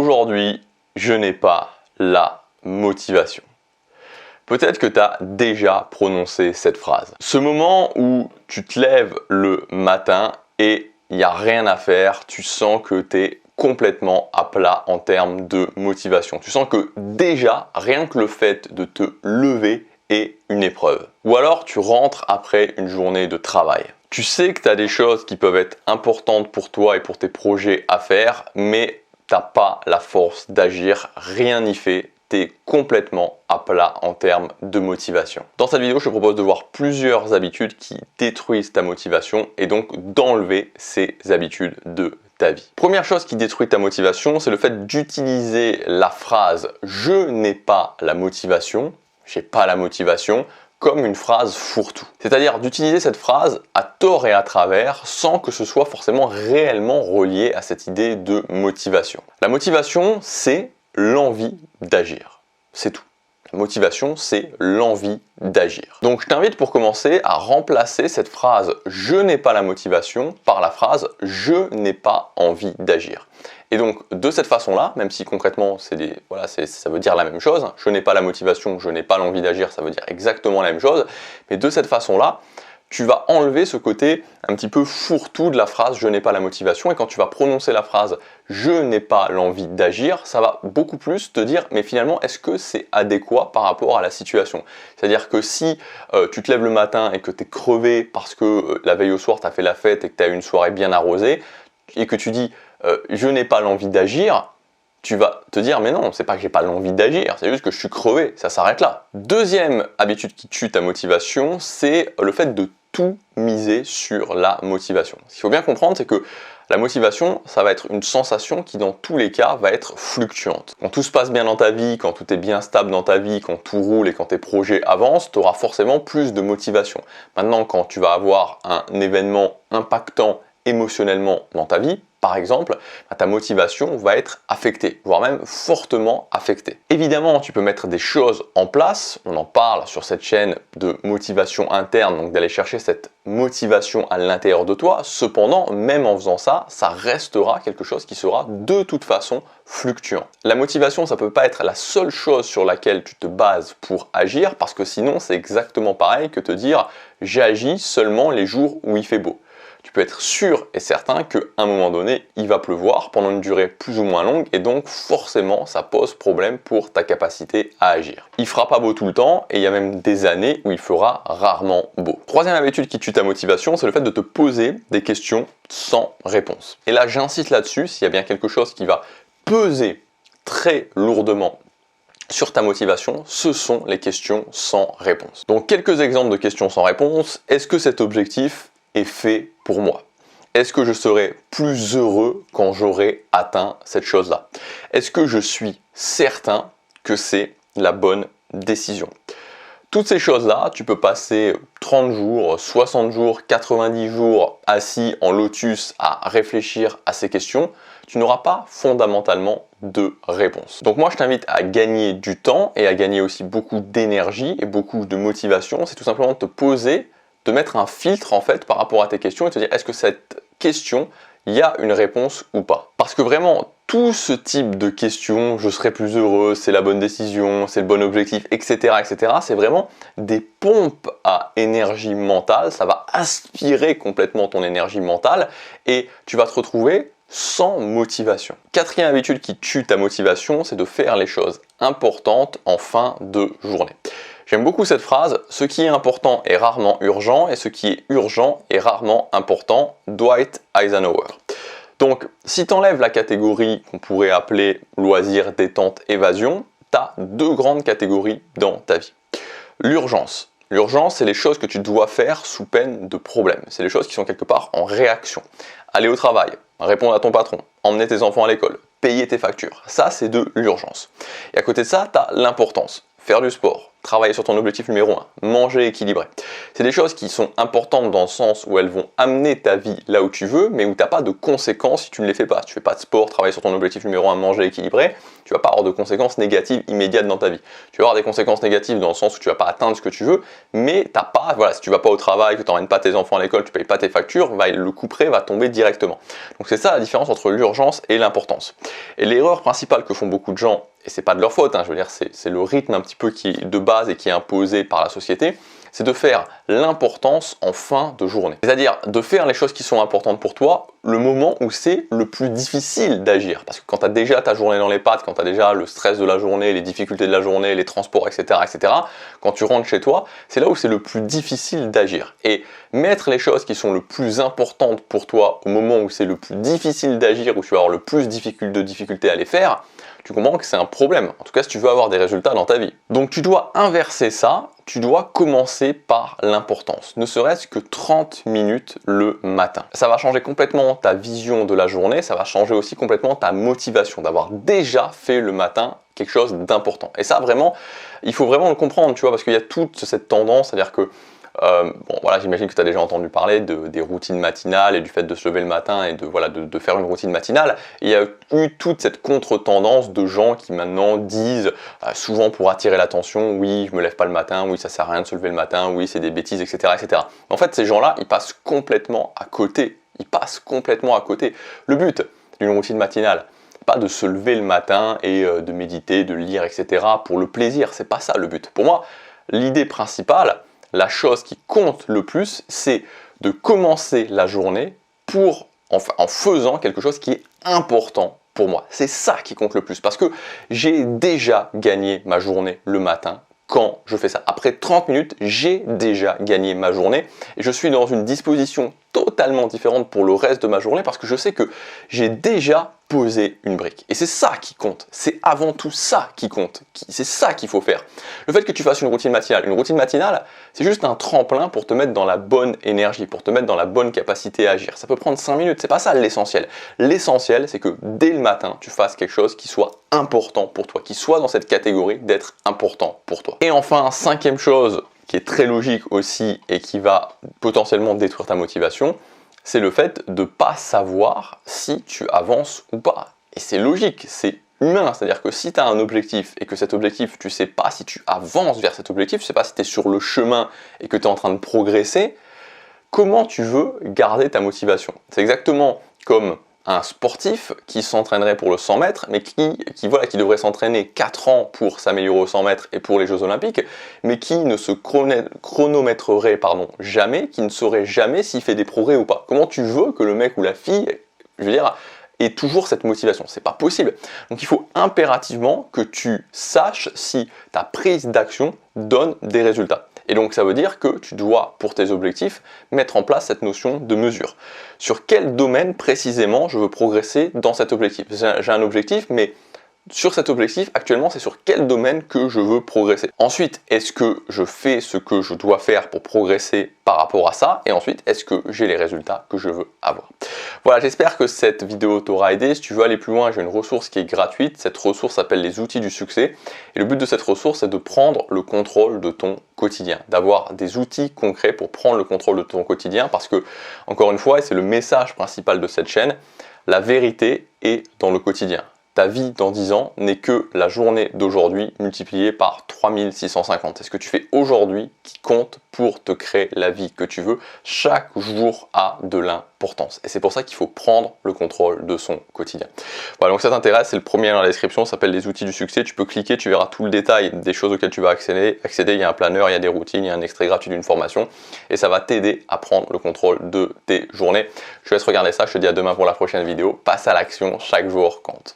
Aujourd'hui, je n'ai pas la motivation. Peut-être que tu as déjà prononcé cette phrase. Ce moment où tu te lèves le matin et il n'y a rien à faire, tu sens que tu es complètement à plat en termes de motivation. Tu sens que déjà, rien que le fait de te lever est une épreuve. Ou alors tu rentres après une journée de travail. Tu sais que tu as des choses qui peuvent être importantes pour toi et pour tes projets à faire, mais tu n'as pas la force d'agir, rien n'y fait. T'es complètement à plat en termes de motivation. Dans cette vidéo, je te propose de voir plusieurs habitudes qui détruisent ta motivation et donc d'enlever ces habitudes de ta vie. Première chose qui détruit ta motivation, c'est le fait d'utiliser la phrase « je n'ai pas la motivation », j'ai pas la motivation, comme une phrase fourre-tout. C'est-à-dire d'utiliser cette phrase à tort et à travers sans que ce soit forcément réellement relié à cette idée de motivation. La motivation, c'est l'envie d'agir. C'est tout. La motivation, c'est l'envie d'agir. Donc je t'invite pour commencer à remplacer cette phrase « je n'ai pas la motivation » par la phrase « je n'ai pas envie d'agir ». Et donc de cette façon-là, même si concrètement ça veut dire la même chose, je n'ai pas la motivation, je n'ai pas l'envie d'agir, ça veut dire exactement la même chose, mais de cette façon-là, tu vas enlever ce côté un petit peu fourre-tout de la phrase « je n'ai pas la motivation » et quand tu vas prononcer la phrase « je n'ai pas l'envie d'agir », ça va beaucoup plus te dire « mais finalement, est-ce que c'est adéquat par rapport à la situation ?» C'est-à-dire que si tu te lèves le matin et que tu es crevé parce que la veille au soir, tu as fait la fête et que tu as eu une soirée bien arrosée et que tu dis je n'ai pas l'envie d'agir », tu vas te dire mais non, c'est pas que j'ai pas l'envie d'agir, c'est juste que je suis crevé, ça s'arrête là. Deuxième habitude qui tue ta motivation, c'est le fait de tout miser sur la motivation. Ce qu'il faut bien comprendre, c'est que la motivation, ça va être une sensation qui dans tous les cas va être fluctuante. Quand tout se passe bien dans ta vie, quand tout est bien stable dans ta vie, quand tout roule et quand tes projets avancent, tu auras forcément plus de motivation. Maintenant, quand tu vas avoir un événement impactant émotionnellement dans ta vie, par exemple, ta motivation va être affectée, voire même fortement affectée. Évidemment, tu peux mettre des choses en place, on en parle sur cette chaîne de motivation interne, donc d'aller chercher cette motivation à l'intérieur de toi. Cependant, même en faisant ça, ça restera quelque chose qui sera de toute façon fluctuant. La motivation, ça peut pas être la seule chose sur laquelle tu te bases pour agir, parce que sinon, c'est exactement pareil que te dire « j'agis seulement les jours où il fait beau ». Tu peux être sûr et certain qu'à un moment donné, il va pleuvoir pendant une durée plus ou moins longue et donc forcément, ça pose problème pour ta capacité à agir. Il fera pas beau tout le temps et il y a même des années où il fera rarement beau. Troisième habitude qui tue ta motivation, c'est le fait de te poser des questions sans réponse. Et là, j'insiste là-dessus, s'il y a bien quelque chose qui va peser très lourdement sur ta motivation, ce sont les questions sans réponse. Donc quelques exemples de questions sans réponse. Est-ce que cet objectif est fait pour moi? Est-ce que je serai plus heureux quand j'aurai atteint cette chose-là? Est-ce que je suis certain que c'est la bonne décision? Toutes ces choses-là, tu peux passer 30 jours, 60 jours, 90 jours assis en lotus à réfléchir à ces questions. Tu n'auras pas fondamentalement de réponse. Donc moi, je t'invite à gagner du temps et à gagner aussi beaucoup d'énergie et beaucoup de motivation. C'est tout simplement de te poser, de mettre un filtre en fait par rapport à tes questions et te dire est-ce que cette question, il y a une réponse ou pas? Parce que vraiment, tout ce type de questions, je serai plus heureux, c'est la bonne décision, c'est le bon objectif, etc., etc., c'est vraiment des pompes à énergie mentale, ça va aspirer complètement ton énergie mentale et tu vas te retrouver sans motivation. Quatrième habitude qui tue ta motivation, c'est de faire les choses importantes en fin de journée. J'aime beaucoup cette phrase, ce qui est important est rarement urgent et ce qui est urgent est rarement important, Dwight Eisenhower. Donc, si tu enlèves la catégorie qu'on pourrait appeler loisir, détente, évasion, tu as deux grandes catégories dans ta vie. L'urgence. L'urgence, c'est les choses que tu dois faire sous peine de problème. C'est les choses qui sont quelque part en réaction. Aller au travail, répondre à ton patron, emmener tes enfants à l'école, payer tes factures. Ça, c'est de l'urgence. Et à côté de ça, tu as l'importance. Faire du sport, travailler sur ton objectif numéro 1, manger équilibré. C'est des choses qui sont importantes dans le sens où elles vont amener ta vie là où tu veux, mais où tu n'as pas de conséquences si tu ne les fais pas. Si tu fais pas de sport, travailler sur ton objectif numéro 1, manger équilibré, tu vas pas avoir de conséquences négatives immédiates dans ta vie. Tu vas avoir des conséquences négatives dans le sens où tu vas pas atteindre ce que tu veux, mais t'as pas, voilà, si tu vas pas au travail, que tu n'emmènes pas tes enfants à l'école, tu payes pas tes factures, le couperet va tomber directement. Donc c'est ça la différence entre l'urgence et l'importance. Et l'erreur principale que font beaucoup de gens, et c'est pas de leur faute, je veux dire, c'est le rythme un petit peu qui est de base et qui est imposé par la société, c'est de faire l'importance en fin de journée. C'est-à-dire de faire les choses qui sont importantes pour toi le moment où c'est le plus difficile d'agir. Parce que quand tu as déjà ta journée dans les pattes, quand tu as déjà le stress de la journée, les difficultés de la journée, les transports, etc., quand tu rentres chez toi, c'est là où c'est le plus difficile d'agir. Et mettre les choses qui sont le plus importantes pour toi au moment où c'est le plus difficile d'agir, où tu vas avoir le plus de difficultés à les faire, tu comprends que c'est un problème, en tout cas si tu veux avoir des résultats dans ta vie. Donc tu dois inverser ça, tu dois commencer par l'importance, ne serait-ce que 30 minutes le matin. Ça va changer complètement ta vision de la journée, ça va changer aussi complètement ta motivation d'avoir déjà fait le matin quelque chose d'important. Et ça vraiment, il faut vraiment le comprendre, tu vois, parce qu'il y a toute cette tendance, c'est-à-dire que bon voilà, j'imagine que tu as déjà entendu parler des routines matinales et du fait de se lever le matin et de faire une routine matinale. Et il y a eu toute cette contre-tendance de gens qui maintenant disent, souvent pour attirer l'attention, oui je me lève pas le matin, oui ça sert à rien de se lever le matin, oui c'est des bêtises, etc., etc. En fait ces gens-là, ils passent complètement à côté. Ils passent complètement à côté. Le but d'une routine matinale, pas de se lever le matin et de méditer, de lire, etc. pour le plaisir, c'est pas ça le but. Pour moi, l'idée principale, la chose qui compte le plus, c'est de commencer la journée en faisant quelque chose qui est important pour moi. C'est ça qui compte le plus parce que j'ai déjà gagné ma journée le matin quand je fais ça. Après 30 minutes, j'ai déjà gagné ma journée et je suis dans une disposition totalement différente pour le reste de ma journée parce que je sais que j'ai déjà posé une brique. Et c'est ça qui compte. C'est avant tout ça qui compte. C'est ça qu'il faut faire. Le fait que tu fasses une routine matinale, c'est juste un tremplin pour te mettre dans la bonne énergie, pour te mettre dans la bonne capacité à agir. Ça peut prendre 5 minutes, c'est pas ça l'essentiel. L'essentiel, c'est que dès le matin, tu fasses quelque chose qui soit important pour toi, qui soit dans cette catégorie d'être important pour toi. Et enfin, cinquième chose, qui est très logique aussi et qui va potentiellement détruire ta motivation, c'est le fait de ne pas savoir si tu avances ou pas. Et c'est logique, c'est humain, c'est-à-dire que si tu as un objectif et que cet objectif, tu ne sais pas si tu avances vers cet objectif, tu ne sais pas si tu es sur le chemin et que tu es en train de progresser, comment tu veux garder ta motivation? C'est exactement comme un sportif qui s'entraînerait pour le 100 mètres, mais qui devrait s'entraîner 4 ans pour s'améliorer au 100 mètres et pour les Jeux Olympiques, mais qui ne se chronométrerait jamais, qui ne saurait jamais s'il fait des progrès ou pas. Comment tu veux que le mec ou la fille, je veux dire, ait toujours cette motivation? C'est pas possible. Donc il faut impérativement que tu saches si ta prise d'action donne des résultats. Et donc ça veut dire que tu dois, pour tes objectifs, mettre en place cette notion de mesure. Sur quel domaine précisément je veux progresser dans cet objectif? J'ai un objectif, mais sur cet objectif, actuellement, c'est sur quel domaine que je veux progresser. Ensuite, est-ce que je fais ce que je dois faire pour progresser par rapport à ça? Et ensuite, est-ce que j'ai les résultats que je veux avoir? Voilà, j'espère que cette vidéo t'aura aidé. Si tu veux aller plus loin, j'ai une ressource qui est gratuite. Cette ressource s'appelle les outils du succès. Et le but de cette ressource, c'est de prendre le contrôle de ton quotidien, d'avoir des outils concrets pour prendre le contrôle de ton quotidien. Parce que, encore une fois, et c'est le message principal de cette chaîne, la vérité est dans le quotidien. Ta vie dans 10 ans n'est que la journée d'aujourd'hui multipliée par 3650. C'est ce que tu fais aujourd'hui qui compte pour te créer la vie que tu veux. Chaque jour a de l'importance. Et c'est pour ça qu'il faut prendre le contrôle de son quotidien. Voilà, donc ça t'intéresse, c'est le premier dans la description, ça s'appelle les outils du succès. Tu peux cliquer, tu verras tout le détail des choses auxquelles tu vas accéder. Il y a un planeur, il y a des routines, il y a un extrait gratuit d'une formation. Et ça va t'aider à prendre le contrôle de tes journées. Je te laisse regarder ça, je te dis à demain pour la prochaine vidéo. Passe à l'action, chaque jour compte.